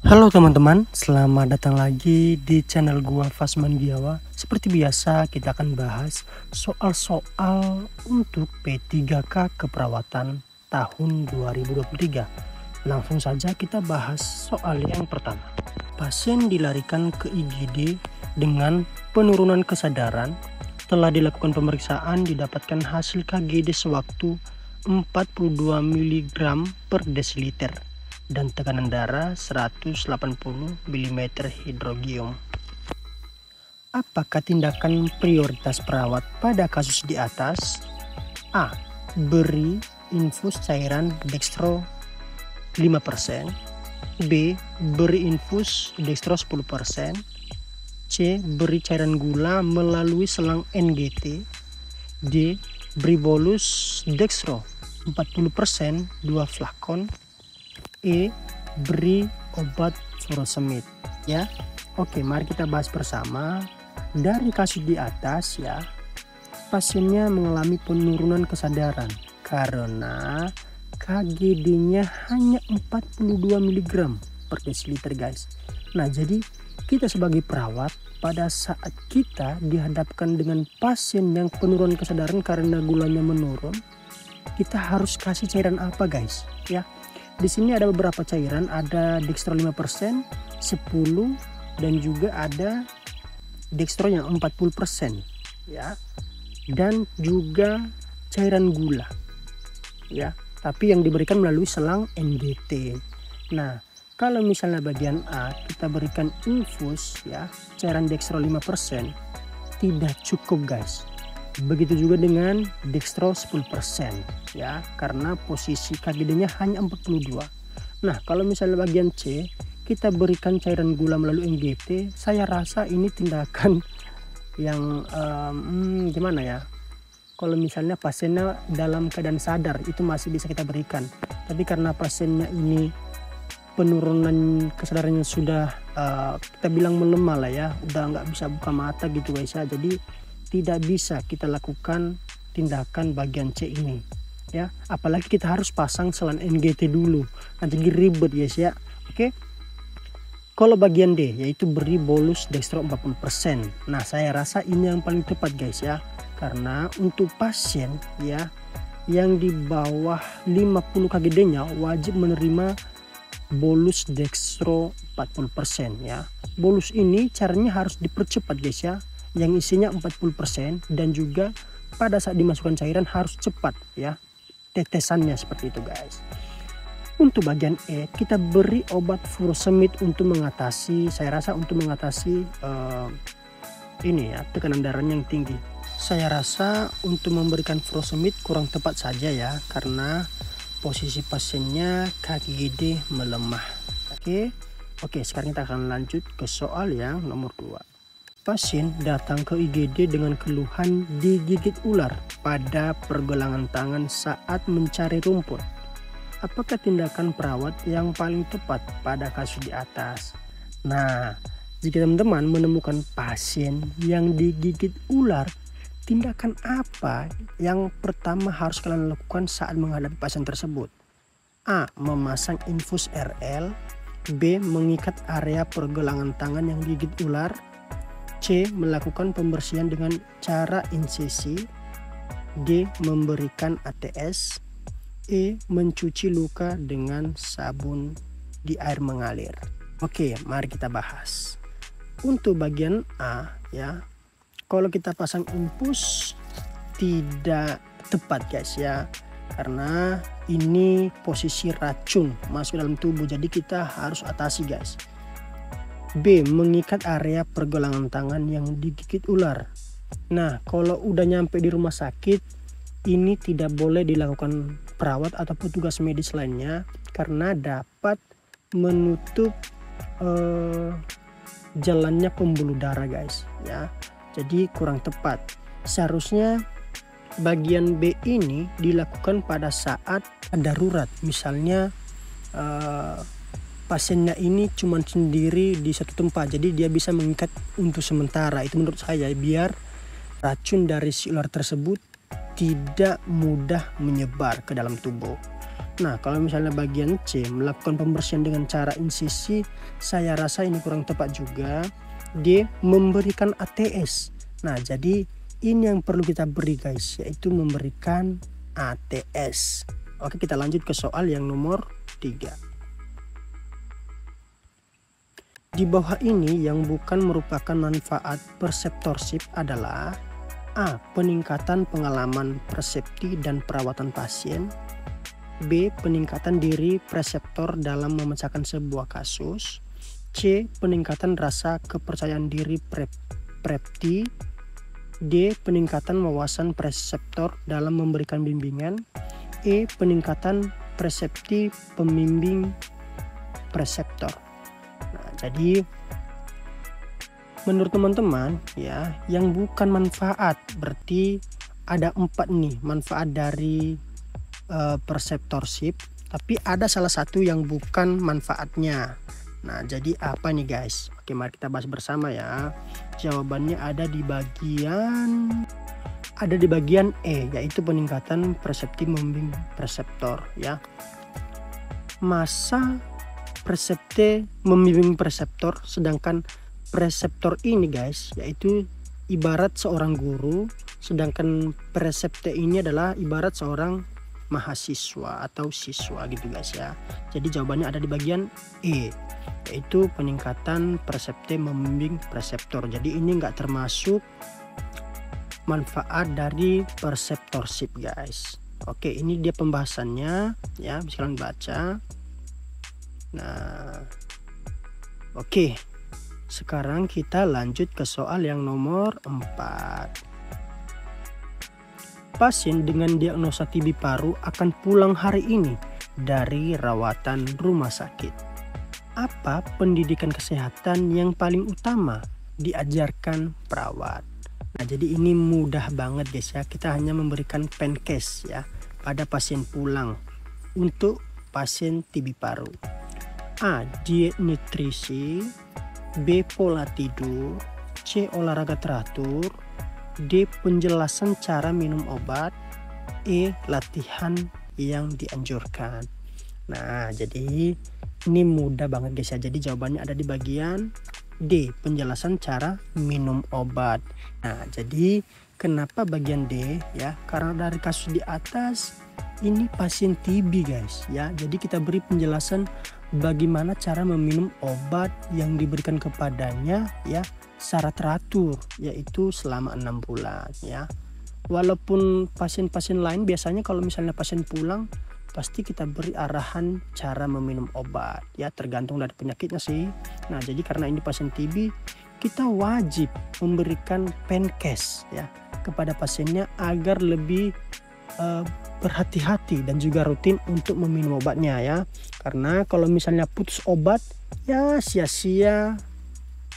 Halo teman-teman, selamat datang lagi di channel gua Fasman Giawa. Seperti biasa kita akan bahas soal-soal untuk P3K keperawatan tahun 2023. Langsung saja kita bahas soal yang pertama. Pasien dilarikan ke IGD dengan penurunan kesadaran. Telah dilakukan pemeriksaan, didapatkan hasil KGD sewaktu 42 mg per desiliter dan tekanan darah 180 mm hidrogium. Apakah tindakan prioritas perawat pada kasus di atas? A. Beri infus cairan dextro 5%. B. Beri infus dextro 10%. C. Beri cairan gula melalui selang NGT. D. Beri bolus dextro 40% 2 flakon. E. Beri obat furosemid ya. Oke, mari kita bahas bersama. Dari kasus di atas ya, pasiennya mengalami penurunan kesadaran karena KGD-nya hanya 42 mg per desiliter guys. Nah, jadi kita sebagai perawat pada saat kita dihadapkan dengan pasien yang penurunan kesadaran karena gulanya menurun, kita harus kasih cairan apa guys ya. Di sini ada beberapa cairan, ada dextro 5%, 10 dan juga ada dextro yang 40% ya. Dan juga cairan gula ya, tapi yang diberikan melalui selang NGT. Nah, kalau misalnya bagian A kita berikan infus ya, cairan dextro 5%, tidak cukup guys. Begitu juga dengan dextro 10% ya, karena posisi KGD-nya hanya 42. Nah, kalau misalnya bagian C kita berikan cairan gula melalui NGT, saya rasa ini tindakan yang gimana ya. Kalau misalnya pasiennya dalam keadaan sadar itu masih bisa kita berikan, tapi karena pasiennya ini penurunan kesadarannya sudah kita bilang melemah lah ya, udah nggak bisa buka mata gitu guys ya, jadi tidak bisa kita lakukan tindakan bagian C ini ya, apalagi kita harus pasang selang NGT dulu, nanti ribet guys ya. Oke, kalau bagian D yaitu beri bolus dextro 40%. Nah, saya rasa ini yang paling tepat guys ya, karena untuk pasien ya yang di bawah 50 KGD-nya wajib menerima bolus dextro 40% ya. Bolus ini caranya harus dipercepat guys ya, yang isinya 40%, dan juga pada saat dimasukkan cairan harus cepat ya, tetesannya seperti itu guys. Untuk bagian E kita beri obat furosemid untuk mengatasi, saya rasa untuk mengatasi ini ya, tekanan darah yang tinggi. Saya rasa untuk memberikan furosemid kurang tepat saja ya, karena posisi pasiennya KGD melemah. Oke, sekarang kita akan lanjut ke soal yang nomor 2. Pasien datang ke IGD dengan keluhan digigit ular pada pergelangan tangan saat mencari rumput. Apakah tindakan perawat yang paling tepat pada kasus di atas? Nah, jika teman-teman menemukan pasien yang digigit ular, tindakan apa yang pertama harus kalian lakukan saat menghadapi pasien tersebut? A. Memasang infus RL. B. Mengikat area pergelangan tangan yang digigit ular. C. Melakukan pembersihan dengan cara insisi. D. Memberikan ATS. E. Mencuci luka dengan sabun di air mengalir. Oke, mari kita bahas. Untuk bagian A ya, kalau kita pasang infus tidak tepat guys ya, karena ini posisi racun masuk dalam tubuh, jadi kita harus atasi guys. B. Mengikat area pergelangan tangan yang digigit ular. Nah, kalau udah nyampe di rumah sakit, ini tidak boleh dilakukan perawat atau petugas medis lainnya, karena dapat menutup jalannya pembuluh darah guys ya, jadi kurang tepat. Seharusnya bagian B ini dilakukan pada saat darurat, misalnya pasiennya ini cuma sendiri di satu tempat, jadi dia bisa mengikat untuk sementara. Itu menurut saya, biar racun dari si ular tersebut tidak mudah menyebar ke dalam tubuh. Nah, kalau misalnya bagian C melakukan pembersihan dengan cara insisi, saya rasa ini kurang tepat juga. D memberikan ATS. Nah, jadi ini yang perlu kita beri guys, yaitu memberikan ATS. Oke, kita lanjut ke soal yang nomor 3. Di bawah ini yang bukan merupakan manfaat perseptorship adalah A. Peningkatan pengalaman persepti dan perawatan pasien. B. Peningkatan diri preseptor dalam memecahkan sebuah kasus. C. Peningkatan rasa kepercayaan diri prepti. D. Peningkatan wawasan preseptor dalam memberikan bimbingan. E. Peningkatan persepti pembimbing preseptor. Nah, jadi menurut teman-teman ya, yang bukan manfaat berarti ada 4 nih manfaat dari perseptorship, tapi ada salah satu yang bukan manfaatnya. Nah, jadi apa nih guys? Oke, mari kita bahas bersama ya. Jawabannya ada di bagian E, yaitu peningkatan persepti membimbing preseptor ya. Masa persepte membimbing preseptor, sedangkan preseptor ini guys yaitu ibarat seorang guru, sedangkan presepte ini adalah ibarat seorang mahasiswa atau siswa gitu guys ya. Jadi jawabannya ada di bagian E, yaitu peningkatan persepte membimbing preseptor. Jadi ini enggak termasuk manfaat dari perseptorship guys. Oke, ini dia pembahasannya ya, bisa kalian baca. Nah, oke, sekarang kita lanjut ke soal yang nomor 4. Pasien dengan diagnosa TB paru akan pulang hari ini dari rawatan rumah sakit. Apa pendidikan kesehatan yang paling utama diajarkan perawat? Nah, jadi ini mudah banget guys ya. Kita hanya memberikan pencase ya pada pasien pulang untuk pasien TB paru. A. Diet nutrisi. B. Pola tidur. C. Olahraga teratur. D. Penjelasan cara minum obat. E. Latihan yang dianjurkan. Nah, jadi ini mudah banget guys ya. Jadi jawabannya ada di bagian D. Penjelasan cara minum obat. Nah, jadi kenapa bagian D ya? Karena dari kasus di atas ini pasien TB guys ya. Jadi kita beri penjelasan bagaimana cara meminum obat yang diberikan kepadanya ya secara teratur, yaitu selama 6 bulan ya. Walaupun pasien-pasien lain biasanya kalau misalnya pasien pulang pasti kita beri arahan cara meminum obat ya, tergantung dari penyakitnya sih. Nah, jadi karena ini pasien TB, kita wajib memberikan pencase ya kepada pasiennya agar lebih berhati-hati dan juga rutin untuk meminum obatnya ya. Karena kalau misalnya putus obat ya sia-sia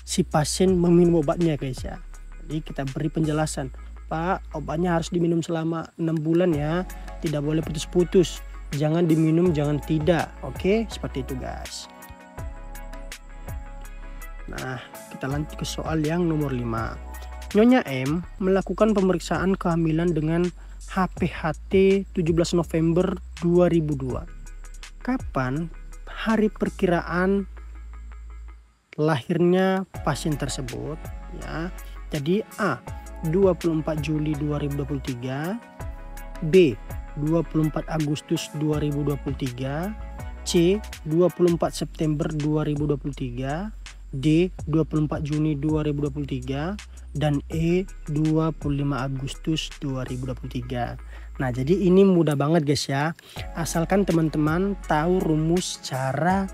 si pasien meminum obatnya guys ya. Jadi kita beri penjelasan, Pak, obatnya harus diminum selama 6 bulan ya, tidak boleh putus-putus, jangan diminum, jangan tidak. Oke, seperti itu guys. Nah, kita lanjut ke soal yang nomor 5. Nyonya M melakukan pemeriksaan kehamilan dengan HPHT 17 November 2002. Kapan hari perkiraan lahirnya pasien tersebut ya? Jadi A. 24 Juli 2023, B. 24 Agustus 2023, C. 24 September 2023, D. 24 Juni 2023, dan E. 25 Agustus 2023. Nah, jadi ini mudah banget guys ya. Asalkan teman-teman tahu rumus cara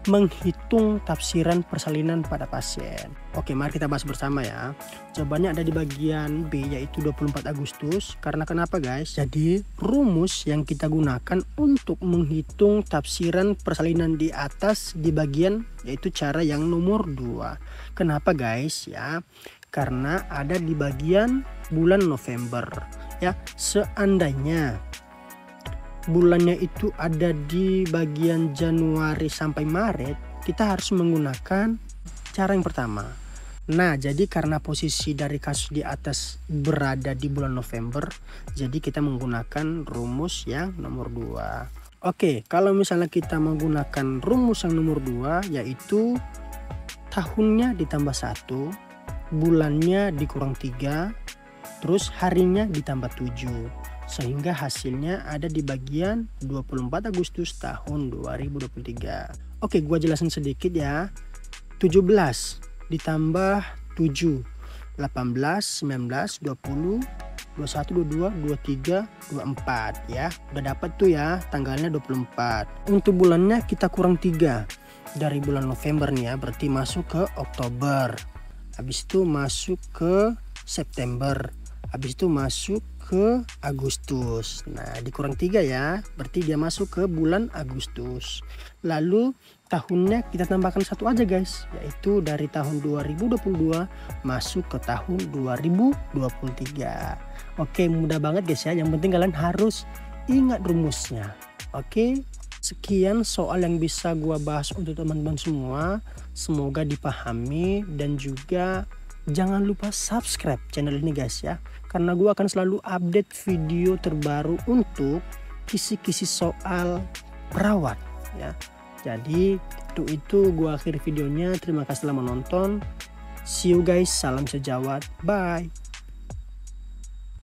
menghitung tafsiran persalinan pada pasien. Oke, mari kita bahas bersama ya. Jawabannya ada di bagian B, yaitu 24 Agustus. Karena kenapa guys? Jadi rumus yang kita gunakan untuk menghitung tafsiran persalinan di atas di bagian yaitu cara yang nomor 2. Kenapa guys ya? Karena ada di bagian bulan November ya. Seandainya bulannya itu ada di bagian Januari sampai Maret, kita harus menggunakan cara yang pertama. Nah, jadi karena posisi dari kasus di atas berada di bulan November, jadi kita menggunakan rumus yang nomor 2. Oke, kalau misalnya kita menggunakan rumus yang nomor 2, yaitu tahunnya ditambah 1, bulannya dikurang 3, terus harinya ditambah 7. Sehingga hasilnya ada di bagian 24 Agustus tahun 2023. Oke, gua jelasin sedikit ya. 17 ditambah 7, 18, 19, 20, 21, 22, 23, 24 ya. Udah dapat tuh ya tanggalnya 24. Untuk bulannya kita kurang 3 dari bulan November nih ya, berarti masuk ke Oktober. Habis itu masuk ke September. Habis itu masuk ke Agustus. Nah, dikurang 3 ya, berarti dia masuk ke bulan Agustus. Lalu tahunnya kita tambahkan 1 aja guys, yaitu dari tahun 2022 masuk ke tahun 2023. Oke, mudah banget guys ya, yang penting kalian harus ingat rumusnya. Oke, sekian soal yang bisa gua bahas untuk teman-teman semua. Semoga dipahami dan juga jangan lupa subscribe channel ini guys ya, karena gue akan selalu update video terbaru untuk kisi-kisi soal perawat ya. Jadi itu gue akhiri videonya. Terima kasih telah menonton. See you guys, salam sejawat, bye.